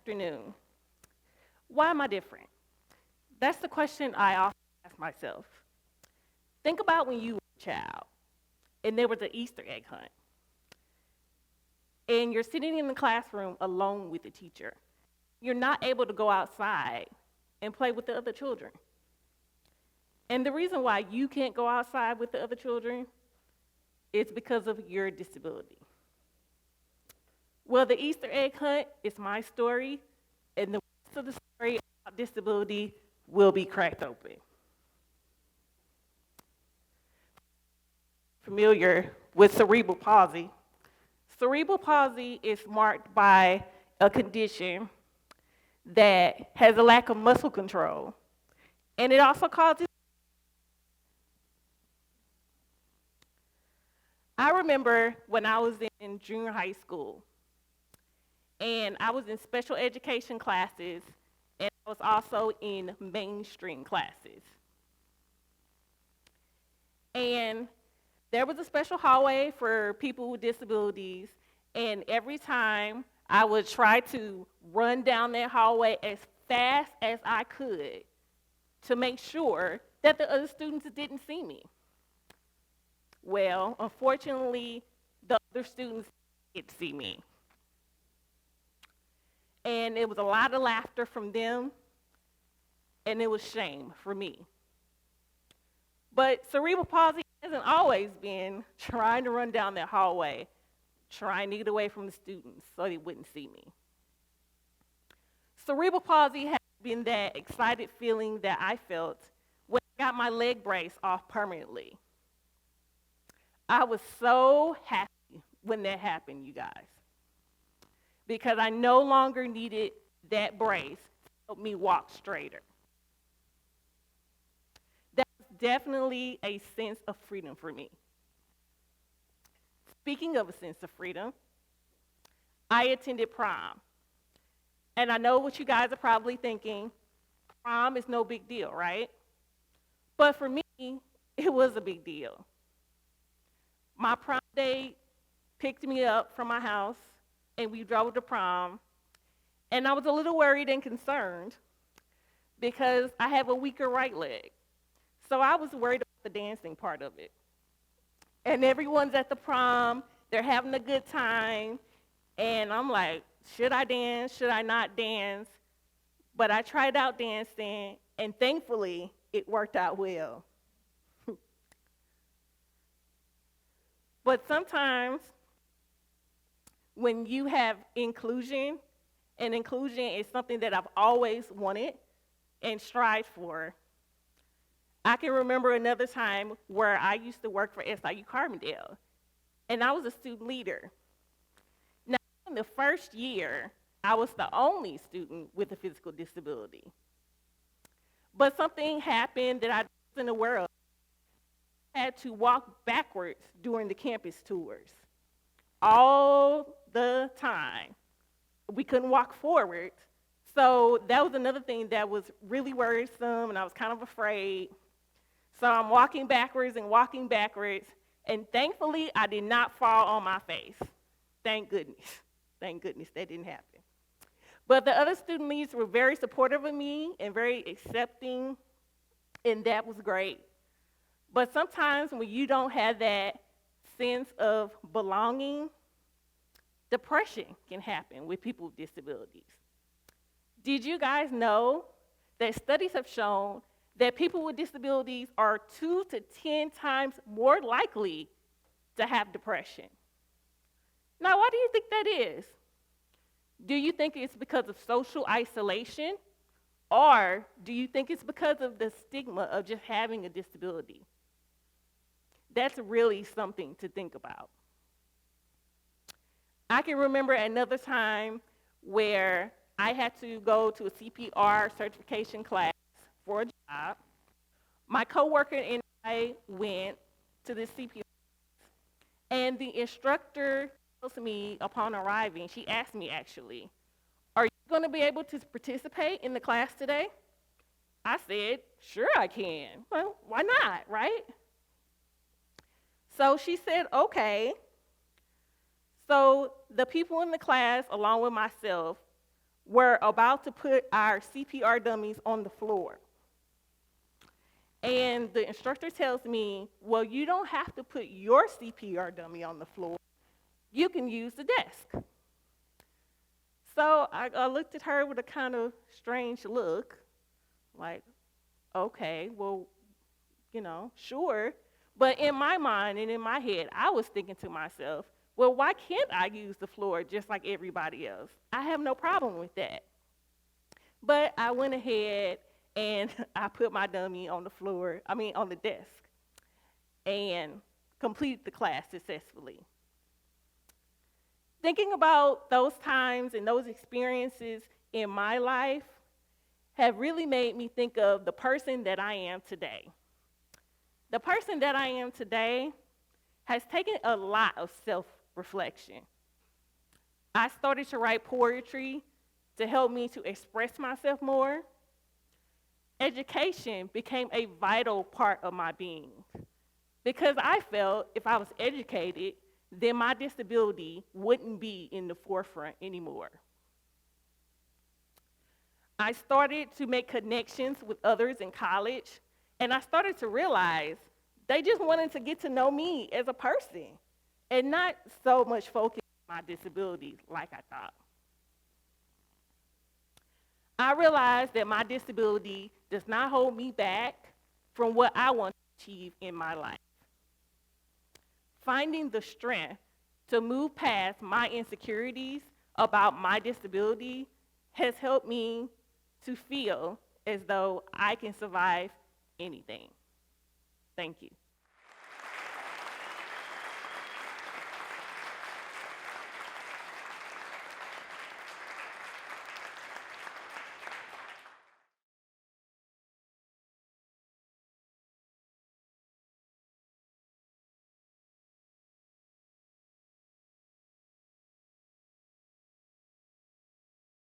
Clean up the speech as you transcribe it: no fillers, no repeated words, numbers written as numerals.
afternoon. Why am I different? That's the question I often ask myself. Think about when you were a child and there was an Easter egg hunt, and you're sitting in the classroom alone with the teacher. You're not able to go outside and play with the other children. And the reason why you can't go outside with the other children is because of your disability. Well, the Easter egg hunt is my story, and the rest of the story about disability will be cracked open. Familiar with cerebral palsy. Cerebral palsy is marked by a condition that has a lack of muscle control, and it also causes. I remember when I was in junior high school, and I was in special education classes, and I was also in mainstream classes. And there was a special hallway for people with disabilities, and every time I would try to run down that hallway as fast as I could to make sure that the other students didn't see me. Well, unfortunately, the other students did see me. And it was a lot of laughter from them, and it was shame for me. But cerebral palsy hasn't always been trying to run down that hallway, trying to get away from the students so they wouldn't see me. Cerebral palsy has been that excited feeling that I felt when I got my leg brace off permanently. I was so happy when that happened, you guys, because I no longer needed that brace to help me walk straighter. That was definitely a sense of freedom for me. Speaking of a sense of freedom, I attended prom. And I know what you guys are probably thinking, prom is no big deal, right? But for me, it was a big deal. My prom date picked me up from my house, and we drove to prom. And I was a little worried and concerned because I have a weaker right leg. So I was worried about the dancing part of it. And everyone's at the prom, they're having a good time, and I'm like, should I dance, should I not dance? But I tried out dancing, and thankfully, it worked out well. But sometimes, when you have inclusion, and inclusion is something that I've always wanted and strived for, I can remember another time where I used to work for SIUC Carbondale, and I was a student leader. Now, in the first year, I was the only student with a physical disability. But something happened that I wasn't aware of. I had to walk backwards during the campus tours all the time. We couldn't walk forward. So that was another thing that was really worrisome, and I was kind of afraid. So I'm walking backwards, and thankfully, I did not fall on my face. Thank goodness. Thank goodness that didn't happen. But the other student leaders were very supportive of me and very accepting, and that was great. But sometimes when you don't have that sense of belonging, depression can happen with people with disabilities. Did you guys know that studies have shown that people with disabilities are 2 to 10 times more likely to have depression? Now, why do you think that is? Do you think it's because of social isolation, or do you think it's because of the stigma of just having a disability? That's really something to think about. I can remember another time where I had to go to a CPR certification class for a job. My coworker and I went to the CPR, and the instructor tells me upon arriving, she asked me actually, "Are you going to be able to participate in the class today?" I said, "Sure I can." Well, why not, right? So she said, "Okay." So the people in the class, along with myself, were about to put our CPR dummies on the floor. And the instructor tells me, well, you don't have to put your CPR dummy on the floor. You can use the desk. So I looked at her with a kind of strange look, like, okay, well, sure. But in my mind and in my head, I was thinking to myself, well, why can't I use the floor just like everybody else? I have no problem with that. But I went ahead and I put my dummy on the desk, and completed the class successfully. Thinking about those times and those experiences in my life have really made me think of the person that I am today. The person that I am today has taken a lot of self-reflection. I started to write poetry to help me to express myself more. Education became a vital part of my being because I felt if I was educated, then my disability wouldn't be in the forefront anymore. I started to make connections with others in college, and I started to realize they just wanted to get to know me as a person and not so much focus on my disability like I thought. I realized that my disability does not hold me back from what I want to achieve in my life. Finding the strength to move past my insecurities about my disability has helped me to feel as though I can survive anything. Thank you.